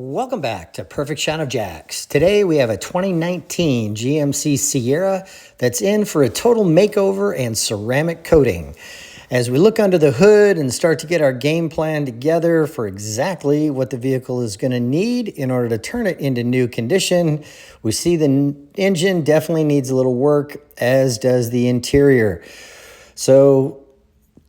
Welcome back to Perfect Shot of Jacks. Today we have a 2019 GMC Sierra that's in for a total makeover and ceramic coating. As we look under the hood and start to get our game plan together for exactly what the vehicle is going to need in order to turn it into new condition, we see the engine definitely needs a little work, as does the interior. So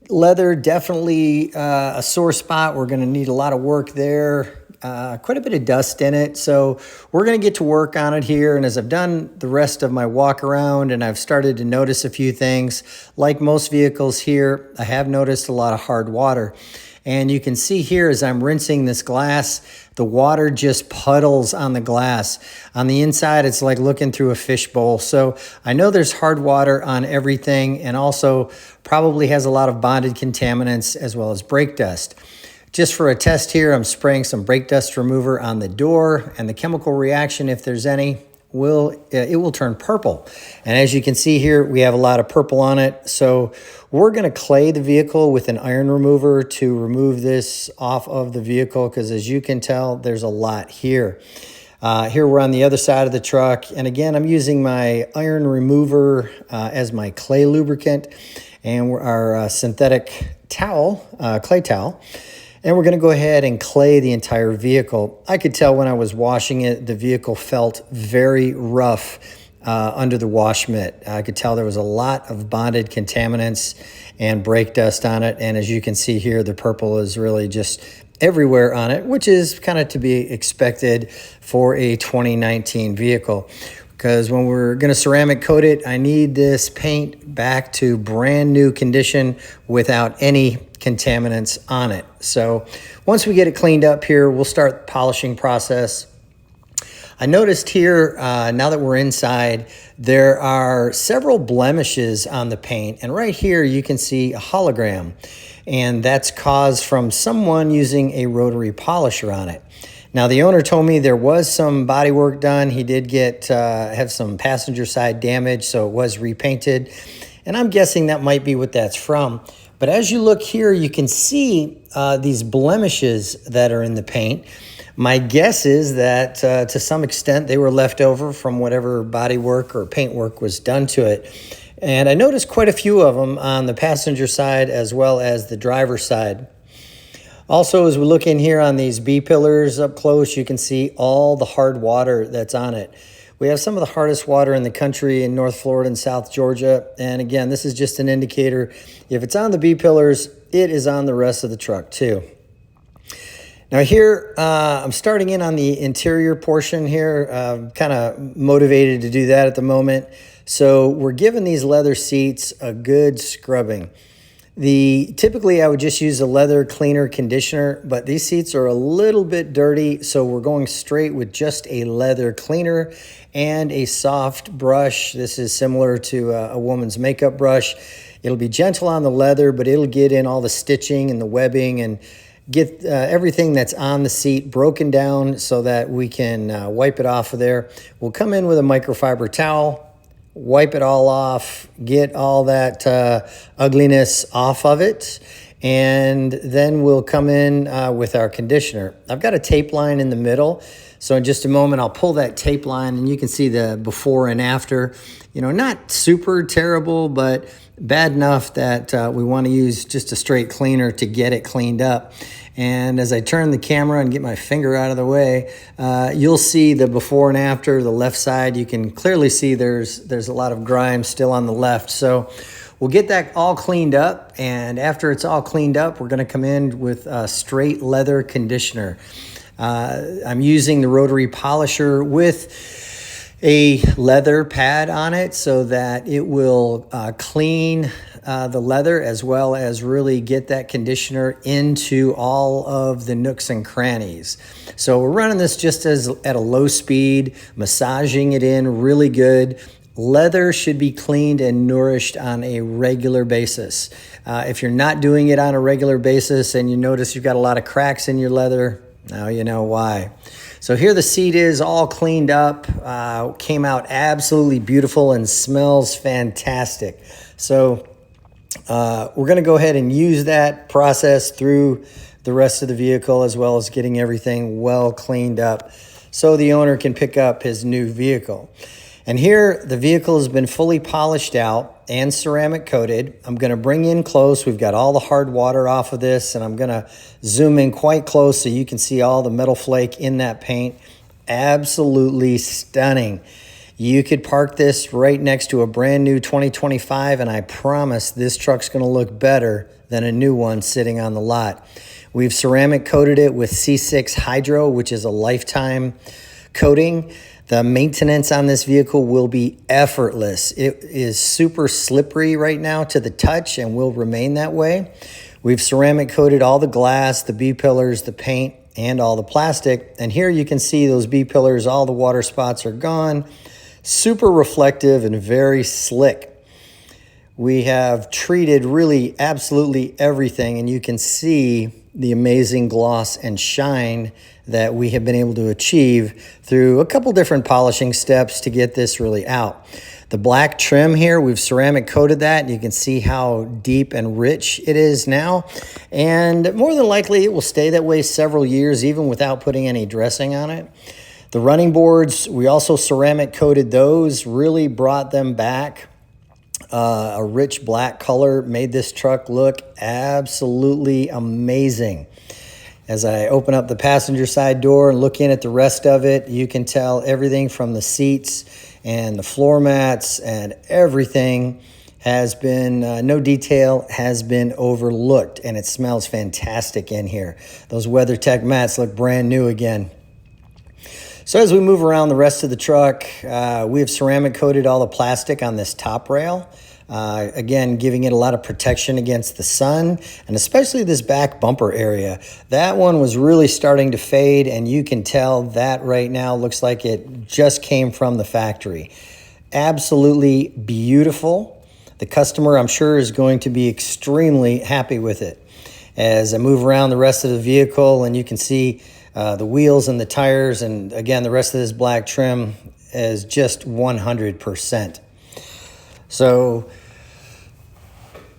leather, definitely a sore spot. We're going to need a lot of work there. Quite a bit of dust in it. So we're going to get to work on it here. And as I've done the rest of my walk around and I've started to notice a few things, like most vehicles here, I have noticed a lot of hard water. And you can see here as I'm rinsing this glass, the water just puddles on the glass. On the inside, it's like looking through a fishbowl. So I know there's hard water on everything, and also probably has a lot of bonded contaminants as well as brake dust. Just for a test here, I'm spraying some brake dust remover on the door, and the chemical reaction, if there's any, it will turn purple. And as you can see here, we have a lot of purple on it. So we're going to clay the vehicle with an iron remover to remove this off of the vehicle, because as you can tell, there's a lot here. Here we're on the other side of the truck, and again, I'm using my iron remover as my clay lubricant, and our synthetic towel, clay towel. And we're going to go ahead and clay the entire vehicle. I could tell when I was washing it, the vehicle felt very rough under the wash mitt. I could tell there was a lot of bonded contaminants and brake dust on it. And as you can see here, the purple is really just everywhere on it, which is kind of to be expected for a 2019 vehicle. Because when we're going to ceramic coat it, I need this paint back to brand new condition without any contaminants on it. So once we get it cleaned up here, we'll start the polishing process. I noticed here, now that we're inside, there are several blemishes on the paint. And right here, you can see a hologram. And that's caused from someone using a rotary polisher on it. Now, the owner told me there was some body work done. He did have some passenger side damage, so it was repainted. And I'm guessing that might be what that's from. But as you look here, you can see these blemishes that are in the paint. My guess is that to some extent they were left over from whatever body work or paint work was done to it. And I noticed quite a few of them on the passenger side as well as the driver's side. Also, as we look in here on these B-pillars up close, you can see all the hard water that's on it. We have some of the hardest water in the country in North Florida and South Georgia. And again, this is just an indicator. If it's on the B-pillars, it is on the rest of the truck too. Now here, I'm starting in on the interior portion here. Kind of motivated to do that at the moment. So we're giving these leather seats a good scrubbing. Typically I would just use a leather cleaner conditioner, but these seats are a little bit dirty, so we're going straight with just a leather cleaner and a soft brush. This is similar to a woman's makeup brush. It'll be gentle on the leather, but it'll get in all the stitching and the webbing and get everything that's on the seat broken down so that we can wipe it off of there. We'll come in with a microfiber towel, wipe it all off, get all that ugliness off of it, and then we'll come in with our conditioner. I've got a tape line in the middle, so in just a moment I'll pull that tape line and you can see the before and after. You know, not super terrible, but bad enough that we want to use just a straight cleaner to get it cleaned up. And as I turn the camera and get my finger out of the way, you'll see the before and after. The left side, you can clearly see there's a lot of grime still on the left. So we'll get that all cleaned up. And after it's all cleaned up, we're going to come in with a straight leather conditioner. I'm using the rotary polisher with a leather pad on it so that it will clean the leather as well as really get that conditioner into all of the nooks and crannies. So we're running this just at a low speed, massaging it in really good. Leather should be cleaned and nourished on a regular basis. If you're not doing it on a regular basis and you notice you've got a lot of cracks in your leather, now you know why. So here the seat is all cleaned up, came out absolutely beautiful and smells fantastic. So we're going to go ahead and use that process through the rest of the vehicle, as well as getting everything well cleaned up so the owner can pick up his new vehicle. And here the vehicle has been fully polished out and ceramic coated. I'm going to bring in close. We've got all the hard water off of this, and I'm going to zoom in quite close so you can see all the metal flake in that paint. Absolutely stunning. You could park this right next to a brand new 2025, and I promise this truck's going to look better than a new one sitting on the lot. We've ceramic coated it with C6 Hydro, which is a lifetime coating. The maintenance on this vehicle will be effortless. It is super slippery right now to the touch and will remain that way. We've ceramic coated all the glass, the B-pillars, the paint, and all the plastic. And here you can see those B-pillars, all the water spots are gone. Super reflective and very slick. We have treated really absolutely everything, and you can see the amazing gloss and shine that we have been able to achieve through a couple different polishing steps to get this really out. The black trim here, we've ceramic coated that. You can see how deep and rich it is now. And more than likely, it will stay that way several years, even without putting any dressing on it. The running boards, we also ceramic coated those, really brought them back. A rich black color made this truck look absolutely amazing. As I open up the passenger side door and look in at the rest of it, you can tell everything from the seats and the floor mats and everything has been, no detail has been overlooked, and it smells fantastic in here. Those WeatherTech mats look brand new again. So as we move around the rest of the truck, we have ceramic coated all the plastic on this top rail. Again, giving it a lot of protection against the sun, and especially this back bumper area. That one was really starting to fade, and you can tell that right now looks like it just came from the factory. Absolutely beautiful. The customer, I'm sure, is going to be extremely happy with it. As I move around the rest of the vehicle, and you can see the wheels and the tires, and again, the rest of this black trim is just 100%. So,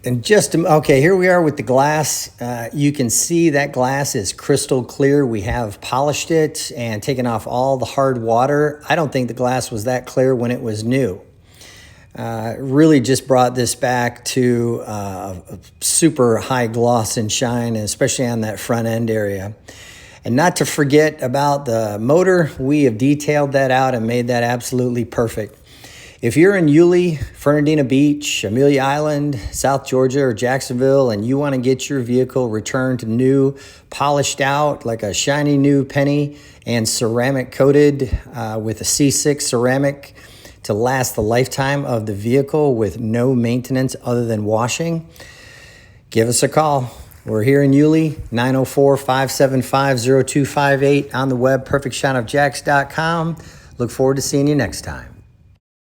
okay, here we are with the glass. You can see that glass is crystal clear. We have polished it and taken off all the hard water. I don't think the glass was that clear when it was new. Really just brought this back to a super high gloss and shine, and especially on that front end area. And not to forget about the motor, we have detailed that out and made that absolutely perfect. If you're in Yulee, Fernandina Beach, Amelia Island, South Georgia, or Jacksonville, and you want to get your vehicle returned new, polished out like a shiny new penny, and ceramic coated with a C6 ceramic to last the lifetime of the vehicle with no maintenance other than washing, give us a call. We're here in Yulee, 904-575-0258, on the web, perfectshineofjacks.com. Look forward to seeing you next time.